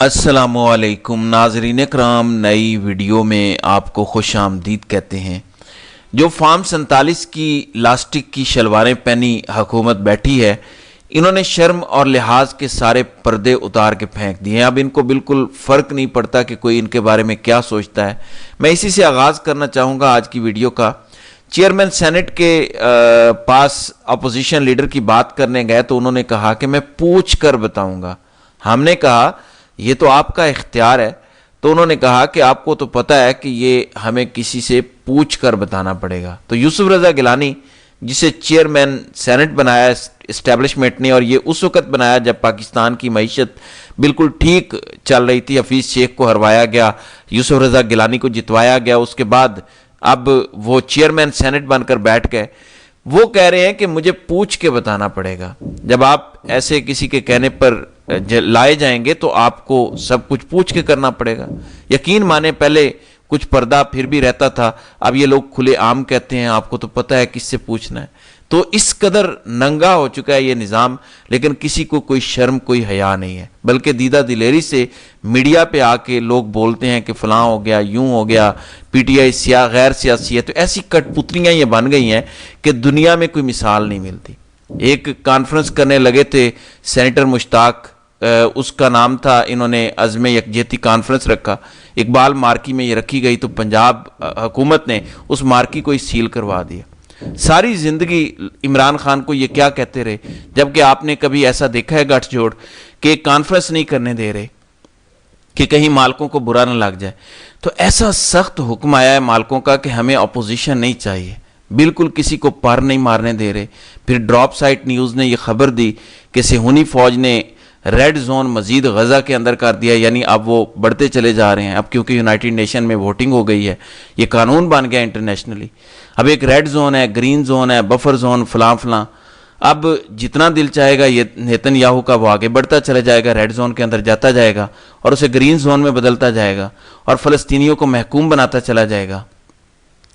अस्सलामुअलैकुम नाज़रीन इकराम, नई वीडियो में आपको खुश आमदीद कहते हैं। जो फार्म 47 की लास्टिक की शलवारें पहनी हुकूमत बैठी है, इन्होंने शर्म और लिहाज के सारे पर्दे उतार के फेंक दिए हैं। अब इनको बिल्कुल फ़र्क नहीं पड़ता कि कोई इनके बारे में क्या सोचता है। मैं इसी से आगाज़ करना चाहूँगा आज की वीडियो का। चेयरमैन सेनेट के पास अपोजिशन लीडर की बात करने गए तो उन्होंने कहा कि मैं पूछ कर बताऊँगा। हमने कहा ये तो आपका इख्तियार है, तो उन्होंने कहा कि आपको तो पता है कि ये हमें किसी से पूछ कर बताना पड़ेगा। तो यूसुफ रज़ा गिलानी, जिसे चेयरमैन सेनेट बनाया इस्टेब्लिशमेंट ने, और ये उस वक़्त बनाया जब पाकिस्तान की मईशत बिल्कुल ठीक चल रही थी, हफीज़ शेख को हरवाया गया, यूसुफ रज़ा गिलानी को जितवाया गया, उसके बाद अब वो चेयरमैन सेनेट बनकर बैठ गए। वो कह रहे हैं कि मुझे पूछ के बताना पड़ेगा। जब आप ऐसे किसी के कहने पर लाए जाएंगे तो आपको सब कुछ पूछ के करना पड़ेगा। यकीन माने पहले कुछ पर्दा फिर भी रहता था, अब ये लोग खुले आम कहते हैं आपको तो पता है किससे पूछना है। तो इस कदर नंगा हो चुका है ये निज़ाम, लेकिन किसी को कोई शर्म कोई हया नहीं है, बल्कि दीदा दिलेरी से मीडिया पे आके लोग बोलते हैं कि फलां हो गया, यूं हो गया, पीटीआई गैर सियासी है। तो ऐसी कठपुतलियां ये बन गई हैं कि दुनिया में कोई मिसाल नहीं मिलती। एक कॉन्फ्रेंस करने लगे थे सेनेटर मुश्ताक, उसका नाम था, इन्होंने अज़्म यकजहती कॉन्फ्रेंस रखा, इकबाल मार्की में ये रखी गई, तो पंजाब हुकूमत ने उस मार्की को ही सील करवा दिया। सारी ज़िंदगी इमरान खान को ये क्या कहते रहे, जबकि आपने कभी ऐसा देखा है गठजोड़ कि कॉन्फ्रेंस नहीं करने दे रहे कि कहीं मालकों को बुरा न लग जाए। तो ऐसा सख्त हुक्म आया है मालकों का कि हमें अपोजिशन नहीं चाहिए, बिल्कुल किसी को पर नहीं मारने दे रहे। फिर ड्रॉप साइट न्यूज़ ने यह खबर दी कि सेहूनी फ़ौज ने रेड जोन मजीद गज़ा के अंदर कर दिया, यानी अब वो बढ़ते चले जा रहे हैं। अब क्योंकि यूनाइटेड नेशन में वोटिंग हो गई है, ये कानून बन गया इंटरनेशनली। अब एक रेड जोन है, ग्रीन जोन है, बफर जोन, फलां फलां। अब जितना दिल चाहेगा ये नेतन्याहू का वो आगे बढ़ता चला जाएगा, रेड जोन के अंदर जाता जाएगा और उसे ग्रीन जोन में बदलता जाएगा और फ़लस्तीनियों को महकूम बनाता चला जाएगा।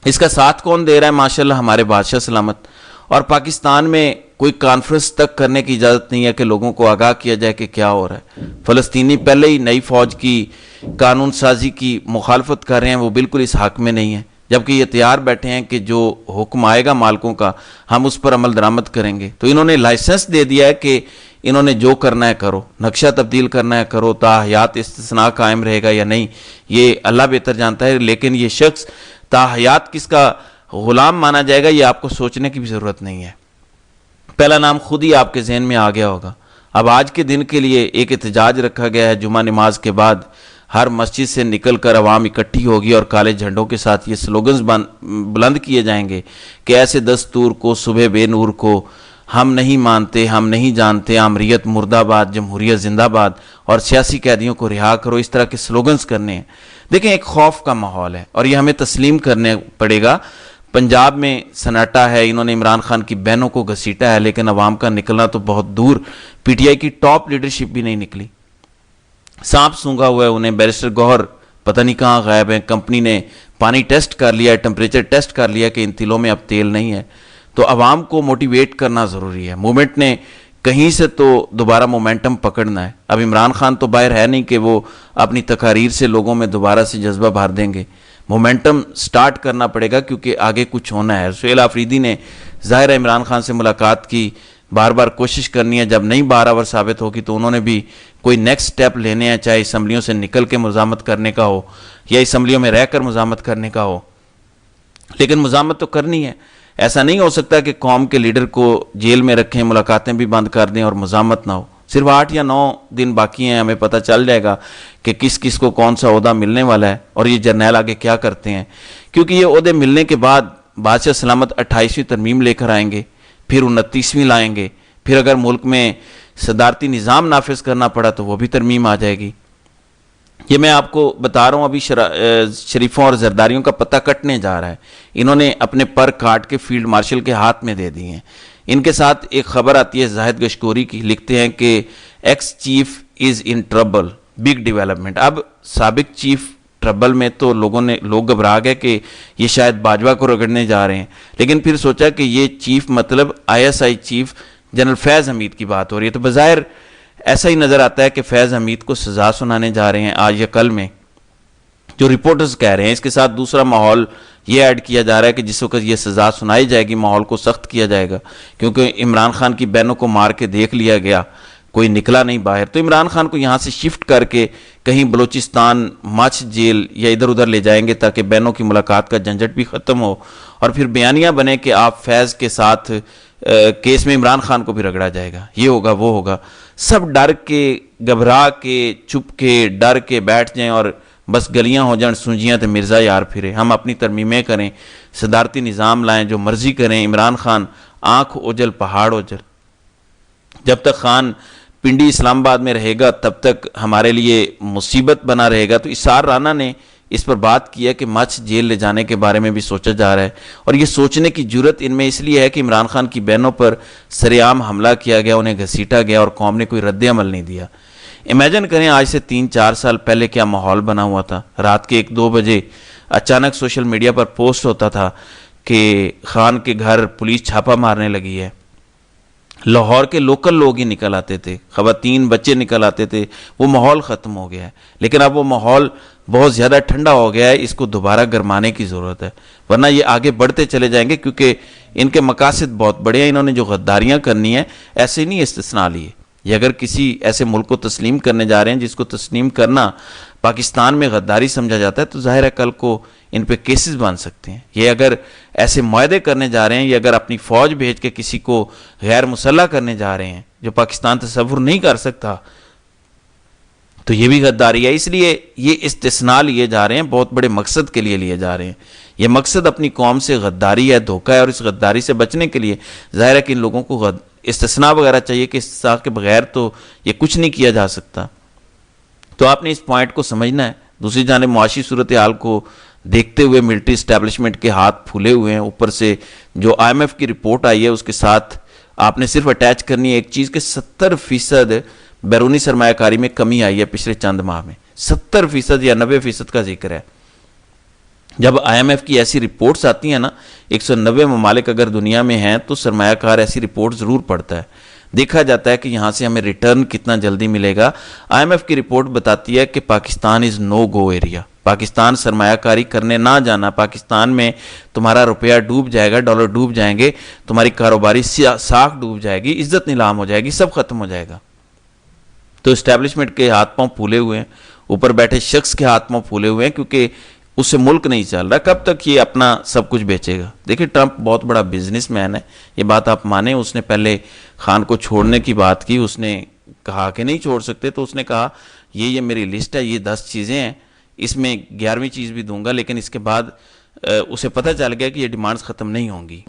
इसका साथ कौन दे रहा है? माशाल्लाह हमारे बादशाह सलामत। और पाकिस्तान में कोई कॉन्फ्रेंस तक करने की इजाज़त नहीं है कि लोगों को आगाह किया जाए कि क्या हो रहा है। फ़लस्तीनी पहले ही नई फ़ौज की कानून साजी की मुखालफत कर रहे हैं, वो बिल्कुल इस हक़ में नहीं है, जबकि ये तैयार बैठे हैं कि जो हुक्म आएगा मालकों का हम उस पर अमल दरामद करेंगे। तो इन्होंने लाइसेंस दे दिया है कि इन्होंने जो करना है करो, नक्शा तब्दील करना है करो, ताहयात इस्तिस्ना कायम रहेगा या नहीं ये अल्लाह बेहतर जानता है। लेकिन ये शख्स ताहयात किसका गुलाम माना जाएगा ये आपको सोचने की भी ज़रूरत नहीं है। पहला नाम खुद ही आपके जहन में आ गया होगा। अब आज के दिन के लिए एक एहतजाज रखा गया है। जुमा नमाज के बाद हर मस्जिद से निकल कर अवाम इकट्ठी होगी और काले झंडों के साथ ये स्लोगन्स बुलंद किए जाएंगे कि ऐसे दस्तूर को, सुबह बेनूर को हम नहीं मानते, हम नहीं जानते, आमरीत मुर्दाबाद, जमहूरियत जिंदाबाद और सियासी कैदियों को रिहा करो। इस तरह के स्लोगन्स करने हैं। देखें, एक खौफ का माहौल है और ये हमें तस्लीम करने पड़ेगा। पंजाब में सन्नाटा है, इन्होंने इमरान खान की बहनों को घसीटा है, लेकिन अवाम का निकलना तो बहुत दूर। पीटीआई की टॉप लीडरशिप भी नहीं निकली, सांप सूंघा हुआ है उन्हें। बैरिस्टर गौहर पता नहीं कहाँ गायब है। कंपनी ने पानी टेस्ट कर लिया है, टेम्परेचर टेस्ट कर लिया कि इन तिलों में अब तेल नहीं है। तो अवाम को मोटिवेट करना ज़रूरी है। मूवमेंट ने कहीं से तो दोबारा मोमेंटम पकड़ना है। अब इमरान खान तो बाहर है नहीं कि वो अपनी तकारीर से लोगों में दोबारा से जज्बा भर देंगे। मोमेंटम स्टार्ट करना पड़ेगा क्योंकि आगे कुछ होना है। सुहेल आफरीदी ने ज़ाहिर है इमरान खान से मुलाकात की, बार बार कोशिश करनी है। जब नहीं बराबर साबित होगी तो उन्होंने भी कोई नेक्स्ट स्टेप लेने हैं, चाहे असम्बलियों से निकल के मुज़ामत करने का हो या असम्बलियों में रहकर मुज़ामत करने का हो, लेकिन मुज़ामत तो करनी है। ऐसा नहीं हो सकता कि कौम के लीडर को जेल में रखें, मुलाकातें भी बंद कर दें और मुज़ामत ना हो। सिर्फ 8 या 9 दिन बाकी हैं, हमें पता चल जाएगा कि किस किस को कौन सा ओहदा मिलने वाला है और ये जर्नैल आगे क्या करते हैं। क्योंकि ये ओहदे मिलने के बाद बादशाह सलामत 28वीं तरमीम लेकर आएंगे, फिर 29वीं लाएंगे, फिर अगर मुल्क में सदारती निज़ाम नाफिज करना पड़ा तो वो भी तरमीम आ जाएगी। ये मैं आपको बता रहा हूँ, अभी शरीफों और जरदारियों का पता कटने जा रहा है। इन्होंने अपने पर काट के फील्ड मार्शल के हाथ में दे दिए हैं। इनके साथ एक खबर आती है जाहिद गशकोरी की, लिखते हैं कि ex chief is in trouble, big development. अब साबिक चीफ ट्रबल में तो लोग घबरा गए कि ये शायद बाजवा को रगड़ने जा रहे हैं, लेकिन फिर सोचा कि ये चीफ मतलब ISI चीफ जनरल फैज़ हमीद की बात हो रही है। तो बज़ाहिर ایسا ہی نظر آتا ہے کہ فیض حمید کو سزا سنانے جا رہے ہیں آج یا کل میں، جو رپورٹرز کہہ رہے ہیں۔ اس کے ساتھ دوسرا ماحول یہ ایڈ کیا جا رہا ہے کہ جس وقت یہ سزا سنائی جائے گی ماحول کو سخت کیا جائے گا، کیونکہ عمران خان کی بہنوں کو مار کے دیکھ لیا گیا، کوئی نکلا نہیں باہر، تو عمران خان کو یہاں سے شفٹ کر کے کہیں بلوچستان مچھ جیل یا ادھر ادھر لے جائیں گے تاکہ بہنوں کی ملاقات کا جھنجھٹ بھی ختم ہو، اور پھر بیانیہ بنے کہ آپ فیض کے ساتھ کیس میں عمران خان کو بھی رگڑا جائے گا، یہ ہوگا وہ ہوگا۔ سب ڈر کے، گھبرا کے، چھپ کے، ڈر کے بیٹھ جائیں اور بس گلیاں ہو جائیں سونجیاں تے مرزا یار پھرے، ہم اپنی ترمیمیں کریں، صدارتی نظام لائیں، جو مرضی کریں، عمران خان آنکھ اوجل پہاڑ اوجل۔ جب تک خان پنڈی اسلام آباد میں رہے گا تب تک ہمارے لیے مصیبت بنا رہے گا۔ تو اسار رانا نے اس پر بات کیا کہ مچھ جیل لے جانے کے بارے میں بھی سوچا جا رہا ہے، اور یہ سوچنے کی جرت ان میں اس لیے ہے کہ عمران خان کی بہنوں پر سرعام حملہ کیا گیا، انہیں گھسیٹا گیا اور قوم نے کوئی رد عمل نہیں دیا۔ امیجن کریں آج سے 3-4 سال پہلے کیا ماحول بنا ہوا تھا۔ رات کے 1-2 بجے اچانک سوشل میڈیا پر پوسٹ ہوتا تھا کہ خان کے گھر پولیس چھاپا مارنے لگی ہے، لاہور کے لوکل لوگ ہی نکل آتے تھے، خواتین بچے نکل آتے تھے، وہ ماحول ختم ہو گیا ہے۔ لیکن اب وہ ماحول بہت زیادہ ٹھنڈا ہو گیا ہے، اس کو دوبارہ گرمانے کی ضرورت ہے، ورنہ یہ آگے بڑھتے چلے جائیں گے، کیونکہ ان کے مقاصد بہت بڑے ہیں۔ انہوں نے جو غداریاں کرنی ہیں ایسے نہیں استثناء لیے، یہ اگر کسی ایسے ملک کو تسلیم کرنے جا رہے ہیں جس کو تسلیم کرنا پاکستان میں غداری سمجھا جاتا ہے، تو ظاہر ہے کل کو ان پہ کیسز بن سکتے ہیں۔ یہ اگر ایسے معاہدے کرنے جا رہے ہیں، یہ اگر اپنی فوج بھیج کے کسی کو غیر مسلح کرنے جا رہے ہیں جو پاکستان تصور نہیں کر سکتا، تو یہ بھی غداری ہے۔ اس لیے یہ استثناء لیے جا رہے ہیں، بہت بڑے مقصد کے لیے لیے جا رہے ہیں۔ یہ مقصد اپنی قوم سے غداری ہے، دھوکہ ہے، اور اس غداری سے بچنے کے لیے ظاہر ہے کہ ان لوگوں کو استثناء وغیرہ چاہیے کہ استثناء کے بغیر تو یہ کچھ نہیں کیا جا سکتا۔ تو آپ نے اس پوائنٹ کو سمجھنا ہے۔ دوسری جانب معاشی صورتحال کو دیکھتے ہوئے ملٹری اسٹیبلشمنٹ کے ہاتھ پھولے ہوئے ہیں، اوپر سے جو IMF کی رپورٹ آئی ہے اس کے ساتھ آپ نے صرف اٹیچ کرنی ہے ایک چیز کہ 70% بیرونی سرمایہ کاری میں کمی آئی ہے پچھلے چند ماہ میں، 70% یا 90% کا ذکر ہے۔ جب IMF کی ایسی رپورٹس آتی ہیں نا، 190 ممالک اگر دنیا میں ہیں تو سرمایہ کار ایسی رپورٹ ضرور پڑھتا ہے، دیکھا جاتا ہے کہ یہاں سے ہمیں ریٹرن کتنا جلدی ملے گا۔ IMF کی رپورٹ بتاتی ہے کہ پاکستان از نو گو ایریا، پاکستان سرمایہ کاری کرنے نہ جانا، پاکستان میں تمہارا روپیہ ڈوب جائے گا، ڈالر ڈوب جائیں گے، تمہاری کاروباری ساکھ ڈوب جائے گی، عزت نیلام ہو جائے گی، سب ختم ہو جائے گا۔ تو اسٹیبلشمنٹ کے ہاتھ پاؤں پھولے ہوئے ہیں، اوپر بیٹھے شخص کے ہاتھ پاؤں پھولے ہوئے ہیں، کیونکہ اس سے ملک نہیں چل رہا۔ کب تک یہ اپنا سب کچھ بیچے گا؟ دیکھیں ٹرمپ بہت بڑا بزنس مین ہے، یہ بات آپ مانیں۔ اس نے پہلے خان کو چھوڑنے کی بات کی، اس نے کہا کہ نہیں چھوڑ سکتے، تو اس نے کہا یہ میری لسٹ ہے، یہ 10 چیزیں ہیں، اس میں 11ویں چیز بھی دوں گا، لیکن اس کے بعد اسے پتہ چل گیا کہ یہ ڈیمانڈز ختم نہیں ہوں گی۔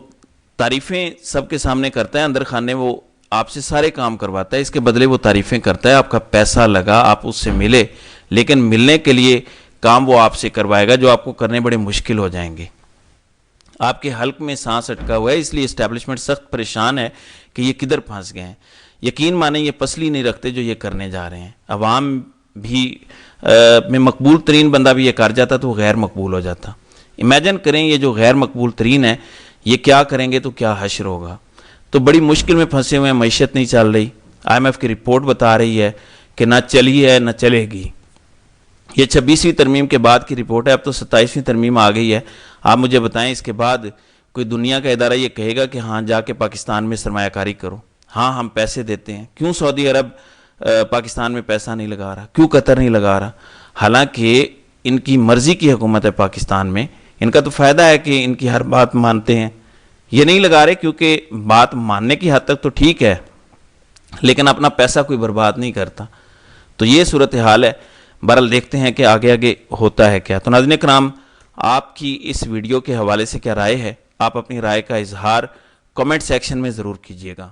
تعریفیں سب کے سامنے کرتا ہے، اندر خانے وہ آپ سے سارے کام کرواتا ہے، اس کے بدلے وہ تعریفیں کرتا ہے، آپ کا پیسہ لگا، آپ اس سے ملے، لیکن ملنے کے لیے کام وہ آپ سے کروائے گا جو آپ کو کرنے بڑے مشکل ہو جائیں گے۔ آپ کے حلق میں سانس اٹکا ہوا ہے، اس لیے اسٹیبلشمنٹ سخت پریشان ہے کہ یہ کدھر پھنس گئے ہیں۔ یقین مانیں یہ پسلی نہیں رکھتے جو یہ کرنے جا رہے ہیں۔ عوام بھی میں مقبول ترین بندہ بھی یہ کر جاتا تو وہ غیر مقبول ہو جاتا۔ امیجن کریں یہ جو غیر مقبول ترین ہے یہ کیا کریں گے تو کیا حشر ہوگا۔ تو بڑی مشکل میں پھنسے ہوئے ہیں، معیشت نہیں چل رہی، IMF کی رپورٹ بتا رہی ہے کہ نہ چلی ہے نہ چلے گی۔ یہ 26ویں ترمیم کے بعد کی رپورٹ ہے، اب تو 27ویں ترمیم آ گئی ہے۔ آپ مجھے بتائیں اس کے بعد کوئی دنیا کا ادارہ یہ کہے گا کہ ہاں جا کے پاکستان میں سرمایہ کاری کرو، ہاں ہم پیسے دیتے ہیں؟ کیوں سعودی عرب پاکستان میں پیسہ نہیں لگا رہا؟ کیوں قطر نہیں لگا رہا؟ حالانکہ ان کی مرضی کی حکومت ہے پاکستان میں، ان کا تو فائدہ ہے کہ ان کی ہر بات مانتے ہیں۔ یہ نہیں لگا رہے کیونکہ بات ماننے کی حد تک تو ٹھیک ہے، لیکن اپنا پیسہ کوئی برباد نہیں کرتا۔ تو یہ صورتحال ہے۔ بہرحال دیکھتے ہیں کہ آگے آگے ہوتا ہے کیا۔ تو ناظرین کرام، آپ کی اس ویڈیو کے حوالے سے کیا رائے ہے؟ آپ اپنی رائے کا اظہار کمنٹ سیکشن میں ضرور کیجیے گا۔